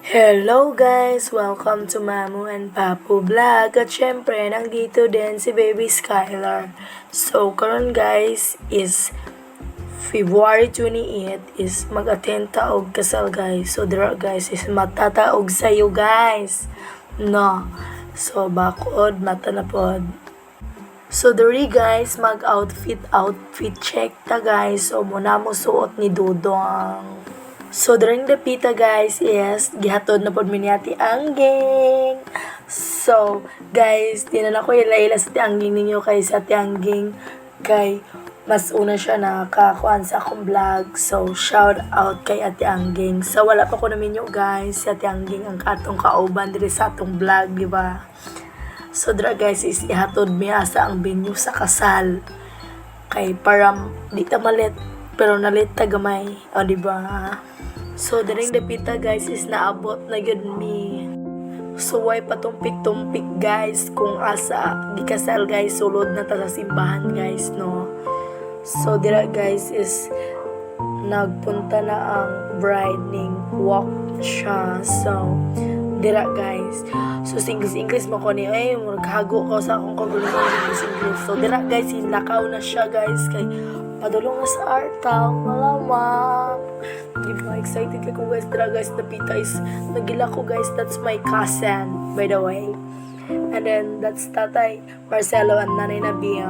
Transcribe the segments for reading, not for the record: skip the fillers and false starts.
Hello guys! Welcome to Mamu and Papu Vlog. At syempre, nandito din si Baby Skylar. So, karon guys is February 28 is mag-attend ta og kasal guys. So, dira guys is matataog sa'yo guys. No. So, bakod, mata na pod. So, diri guys, outfit check ta guys. So, muna mo suot ni Dudong. So, during the pita guys is gihatod na pod miniati Angging. So, guys, tinan ako ila sa tiangging ninyo kay sa tiangging kay mas una siya nakakuan sa akong vlog. So, shout out kay Ate Angging. So, wala pa ko namin nyo guys. Si Ate Angging ang atong kauban diri sa atong vlog, di ba? So, dra guys is ihatod miya sa ang venue sa kasal. Kay para di ta malit pero nalit ta gamay. O, di ba? So, daring dapita guys is naabot na yun mi. So, why patumpik-tumpik guys kung asa gikasal guys, sulod na ta sa simbahan guys, no? So, dira guys is nagpunta na ang bride ning walk siya. So, dira guys. So, English mo ko ni, ay, maghago ko sa akong kagulong English. So, dira guys, hinlakaw na siya guys kay padulong na sa artaw, malamang. Diba, excited ko guys. Dira guys, napita is nagila ko guys, that's my cousin, by the way. And then, that's Tatay Marcelo and Nanay Nabil.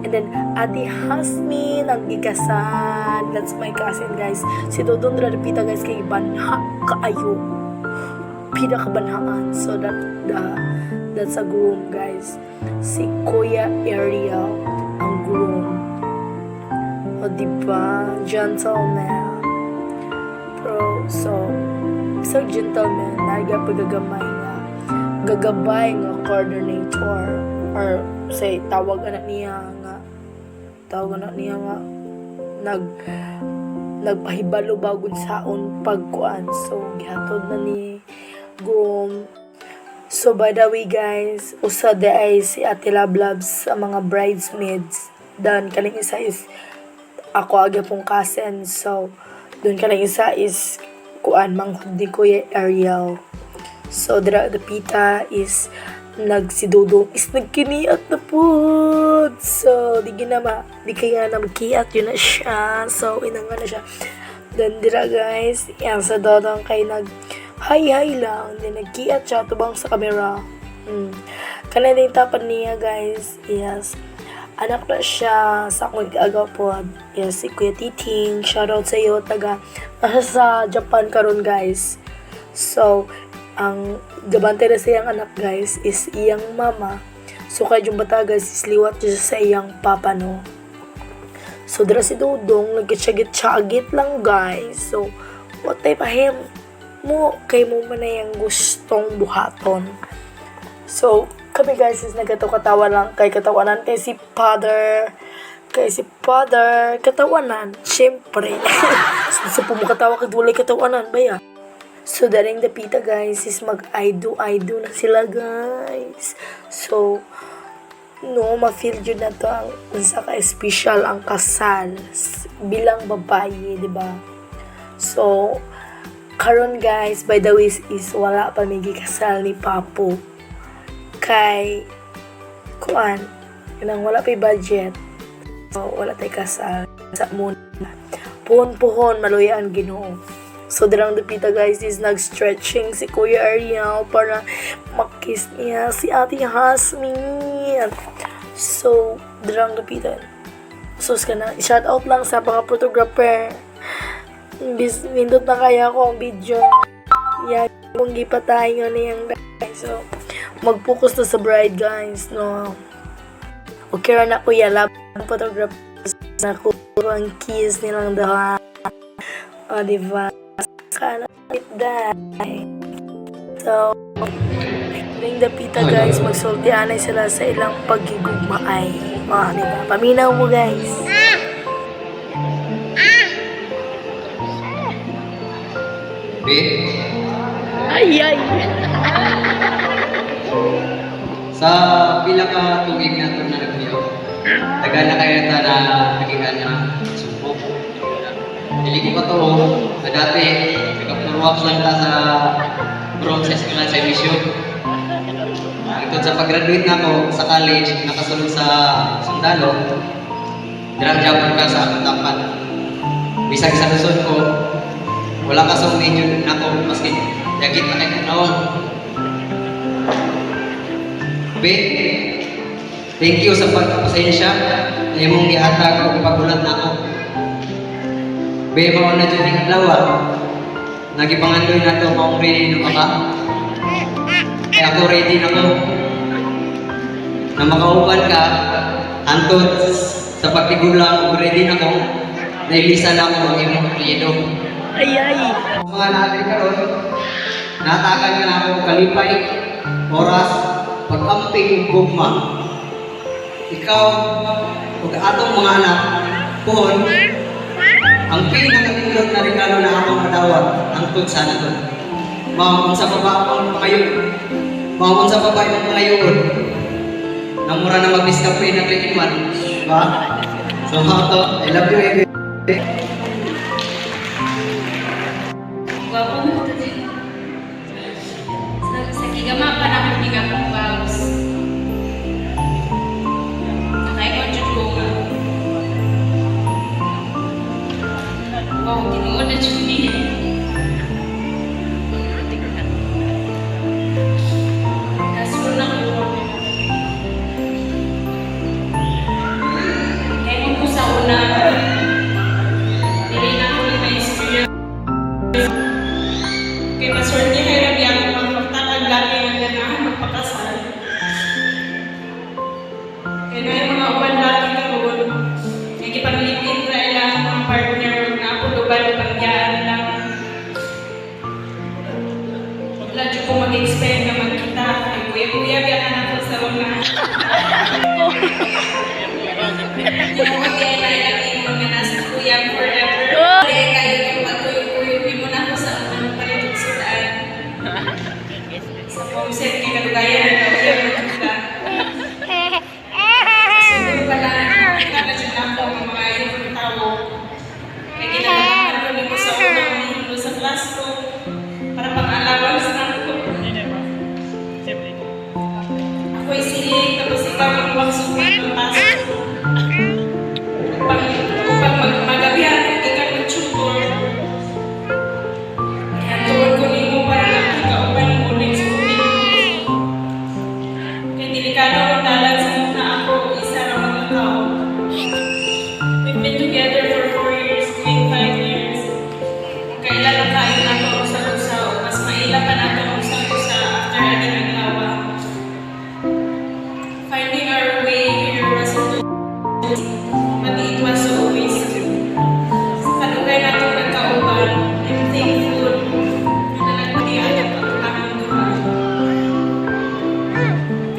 And then, Ate Hasmin, ang ikasan. That's my cousin guys. Si Dodon dira napita guys, kay banha kaayo. Pinakabanhaan. So, that's a groom guys. Si Kuya Ariel, ang groom. O diba, gentleman. So gentleman, nagapagagamay nga, gagabay nga coordinator, or say, tawag anak niya nga, nagpahibalo bagon saon pagkuan. So, gihatod na ni Gum. So, by the way guys, usa de ay si Ate Lablabs sa mga bridesmaids. Dan, kaling isa is ako aga pong cousin. So, doon ka lang isa is kuan manghud ni Kuya Ariel. So, dira dapita is nagsidudong is nagkiniat na po. So, di kaya na magkiat yun na siya. So, inanga na siya. Then, dira guys, yan sa dodong kay hi lang. Then, nagkiat siya tubang sa camera. Kanina din tapan niya guys. Yes. Anak na siya sa akong agaw po. Yes, si Kuya Titing. Shoutout sa iyo, nasa sa Japan karon guys. So, ang gabante na sa iyang anak guys is iyang mama. So, kaya yung bata guys is liwat siya sa iyang papa, no? So, dira si Dudong, nagkitsagit lang guys. So, what type of mo, kay mo man na yung gustong buhaton. So, kami guys is nagkatawa lang kay katawanan kay si father katawanan syempre. So pumukatawa kay dulay katawanan ba ya. So daring dapita guys is mag-aido na sila guys. So no ma-feel jud na to ang unsa ka special ang kasal bilang babae, di ba? So karon guys, by the way is wala pa may kasal ni Papu. Kay kuan kanang wala pay budget, so wala tay kasal sa muna puhon maluya ang Ginoo. So dirang dapita guys is nag-stretching si Kuya Ariel para makiss niya si Ate Hasmin. So dirang dapita, so kana shout out lang sa mga photographer. Nindot na kaya ko ang video yan kung gipatay nga niyang guys. So mag-focus na sa bride guys, no? Okay ra na ko yalab ang photographers na ko ang kiss nilang dahan. O, diba? Kana it that. So, ring dapita guys, magsultianay sila sa ilang pagigugmaay. O, diba? Paminaw mo guys. Ay! Sa pila ka tugig na ito na review, tagal na kayo na nagigan na sumpok. Hindi ko pa to, na dati, nagapuro ups lang ta sa prom sa eskwela sa emisyon. Ito sa pag-graduate na ako sa college, nakasunod sa sundalo, dirang-japon ka sa akong tapat. Bisag sa lusod ko, wala ka sa medyo na ako, maski yagit na kayo naon. Be, thank you sa pagpapasensya na imong gihatag o pagulat na ako. Be, mao na dyan yung adlaw. Nagipangandoy na ito kung ready na ka. Kaya ako ready na ko. Na makauban ka, antod sa pagtigulang o ready na ko, nailisa na ako ang imong apelyido. Ay, ay. Mga natin karon, natakan ka na ako kalipay, oras, pag-amping gugma. Ikaw, ug atong mga anak, puhon, ang pinakatindot na regalo na akong madawat, angtod sana to. Mao sa baba akong pangayon, mao sa baba yung pangayon. Namura na mag-discovery na 3-in-1, ba? So how to, I love you, baby. Guwapo mo ito din. Sa kigama pa na kong kong bagus. Nakaikon ko nga. Wow, tinuod na dyan niya. Kasunod na ko. Kaya ko sa una, dili na ko yung experience. Kaya maswerte kayo na biyak magpagtatag lagi ng ganahan magpakasal. Kaya na yung mga uban lagi karoon, nagipag-lipin na ilang mga partner na ako lubad-lubagyaan lang. Ladyo ko mag-expect na magkita. Ay kuya-kuya biyakan ako sa mga. Tinawag yan na ilang imo na nasa kuyang forever. Kaya kayo yung patuyo-tuyo mo na ako sa mga palitong sulaan. Sa pomset, kinalugayan ang kauyan mo kita. Siguro pala, nakadyan lang po ang mga yung tao. Kaya ginagawa ko nito sa unang minuto sa classroom para pang-allowance na ako. Ako'y siling, tapos ikaw ang waksukan ng pasok. Upang magabihan, ikaw mag-tutor. Kaya tuwag ko nito para lang ikaw pa ng ulit sa ulit. Kaya delikado ang talag sa muna ako, isa lang mga tao. We've been together for 4 years, going 5 years. Kailan ang kain na ito sa usaw, mas maila pa na ito ang usaw-usa after ating ang lawa. Finding our way here was but it was always sa kalugay na itong nagkauban. I'm thankful na nalagpadian ang pagkakang duha.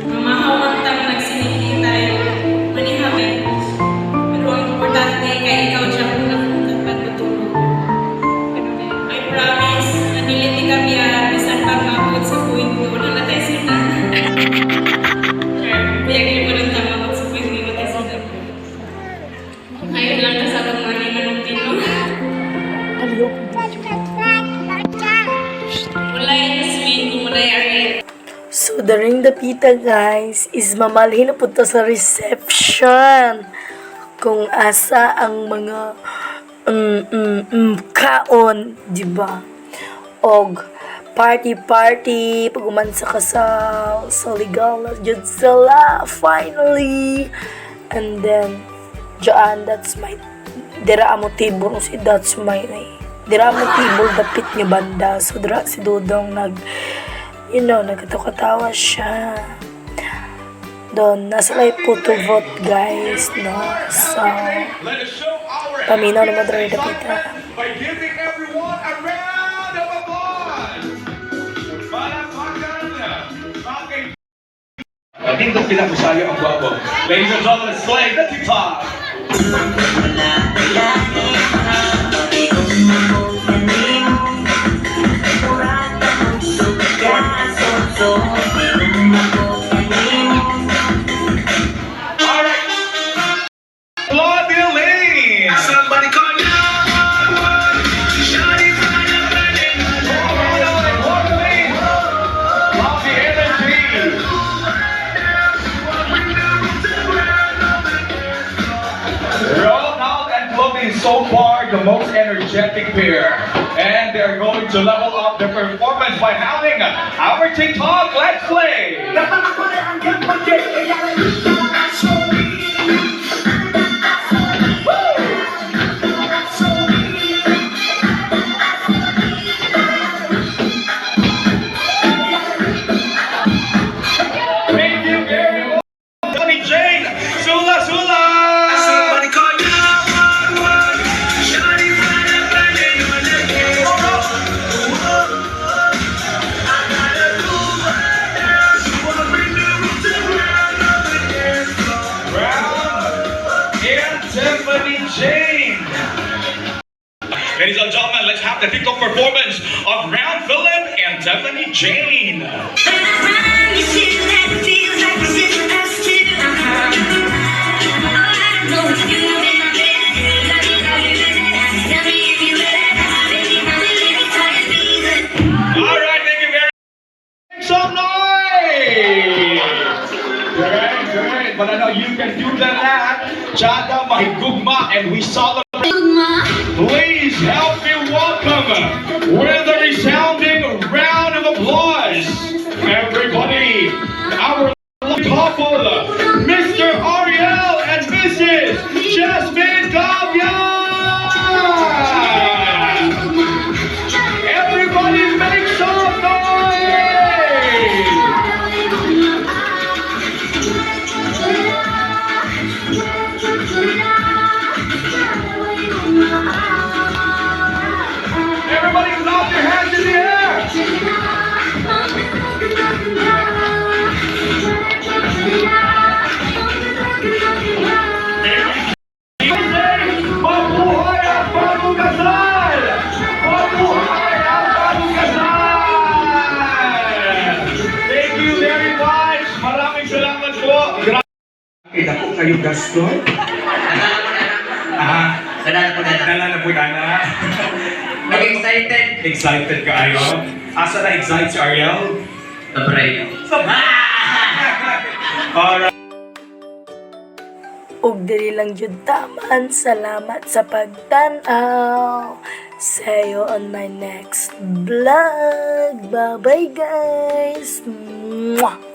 Mamahawang tang nagsinikitay, manihamin. Pero ang importante kay ikaw siya kung dapat matulog. I promise na niliti kami bisan pang mabot sa point ko na natay sila. Kaya mo lang tama sa point ko natay sila. Ayun lang kasabang mani ng tino. Wala yung Yasmin kung wala yung Ariel. So, during the pita, guys, is mamalhin na punta sa reception. Kung asa ang mga kaon, di ba? Og party, pag umansa ka sa legal, dyan sila, finally. And then, dyan, that's my, dira amo table, si that's my, dira amo table, dapit niya banda. So, dira si Dudong nagkatawa siya. Doon, nasa like photo vote, guys, no? So, paminaw naman dira dapita. By giving everyone a round of applause. Para Pagana. Okay. Nandito pinakusayo ang guwapo. Ladies and gentlemen, Slay the TikTok. Alright. Claudia Lane. Somebody call 911. Shawty find a burning. the most energetic pair. And they're going to level up their performance by having our TikTok Let's Play. Thank you very much, Tony Jane. Sula Sula. Tiffany Jane. Ladies and gentlemen, let's have the TikTok performance of Round Philip and Tiffany Jane. All right, thank you very much. Make some noise. Great. But I know you can do that. Chada Mahigugma, and we celebrate. Please help me welcome with a resounding round of applause, everybody, our couple, Mr. Ariel and Mrs. Jasmine Gavia. Everybody make some noise. Everybody clap your hands in the air. Mabuhay ang bagong kasal! Mabuhay ang bagong kasal! Thank you very much. Maraming salamat po. Dako kayo gasto? Dala na po na. Excited. Excited kayo? Asa na excited si Ariel? Sobray. Alright. Ug diri lang jud taman, salamat sa pagtan-aw. See you on my next vlog. Bye bye guys. Mwah!